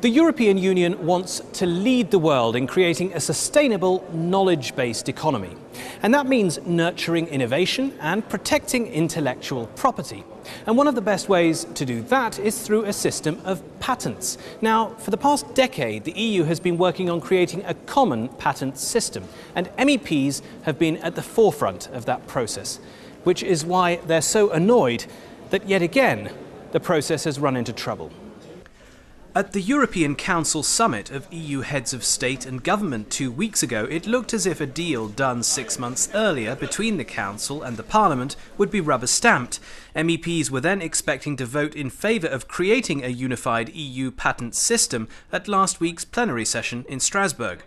The European Union wants to lead the world in creating a sustainable, knowledge-based economy. And that means nurturing innovation and protecting intellectual property. And one of the best ways to do that is through a system of patents. Now, for the past decade, the EU has been working on creating a common patent system, and MEPs have been at the forefront of that process, which is why they're so annoyed that yet again the process has run into trouble. At the European Council summit of EU heads of state and government 2 weeks ago, it looked as if a deal done 6 months earlier between the Council and the Parliament would be rubber-stamped. MEPs were then expecting to vote in favour of creating a unified EU patent system at last week's plenary session in Strasbourg.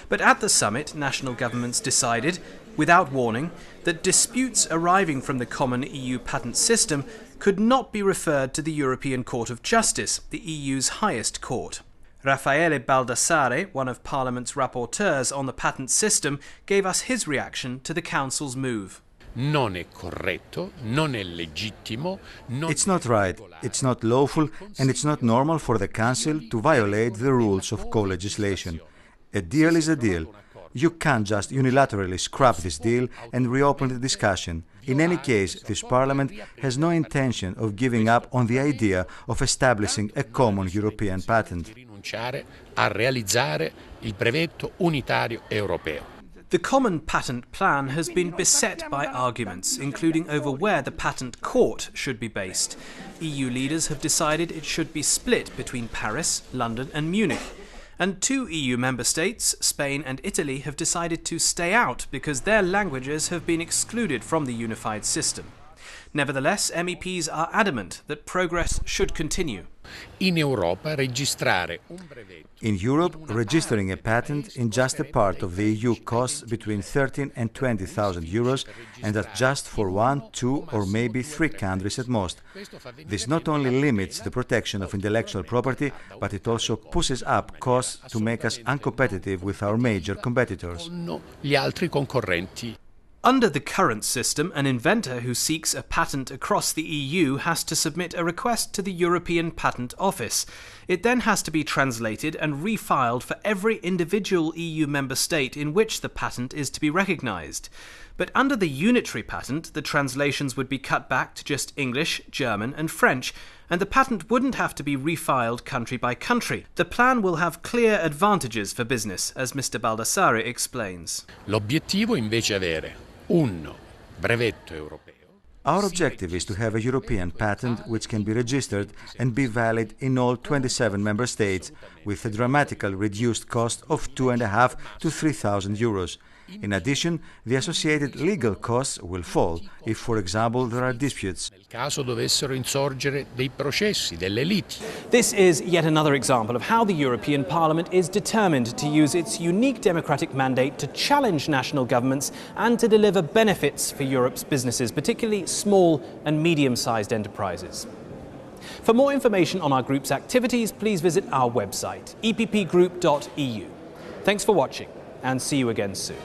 But at the summit, national governments decided, without warning, that disputes arriving from the common EU patent system could not be referred to the European Court of Justice, the EU's highest court. Raffaele Baldassare, one of Parliament's rapporteurs on the patent system, gave us his reaction to the Council's move. It's not right, it's not lawful, and it's not normal for the Council to violate the rules of co-legislation. A deal is a deal. You can't just unilaterally scrap this deal and reopen the discussion. In any case, this Parliament has no intention of giving up on the idea of establishing a common European patent. The common patent plan has been beset by arguments, including over where the patent court should be based. EU leaders have decided it should be split between Paris, London and Munich. And 2 EU member states, Spain and Italy, have decided to stay out because their languages have been excluded from the unified system. Nevertheless, MEPs are adamant that progress should continue. In Europe, registering a patent in just a part of the EU costs between 13 and 20,000 euros, and that's just for 1, 2 or maybe 3 countries at most. This not only limits the protection of intellectual property, but it also pushes up costs to make us uncompetitive with our major competitors. Under the current system, an inventor who seeks a patent across the EU has to submit a request to the European Patent Office. It then has to be translated and refiled for every individual EU member state in which the patent is to be recognised. But under the unitary patent, the translations would be cut back to just English, German and French, and the patent wouldn't have to be refiled country by country. The plan will have clear advantages for business, as Mr. Baldassare explains. Our objective is to have a European patent which can be registered and be valid in all 27 member states, with a dramatically reduced cost of 2,500 to 3,000 euros. In addition, the associated legal costs will fall if, for example, there are disputes. This is yet another example of how the European Parliament is determined to use its unique democratic mandate to challenge national governments and to deliver benefits for Europe's businesses, particularly small and medium-sized enterprises. For more information on our group's activities, please visit our website, eppgroup.eu. Thanks for watching, and see you again soon.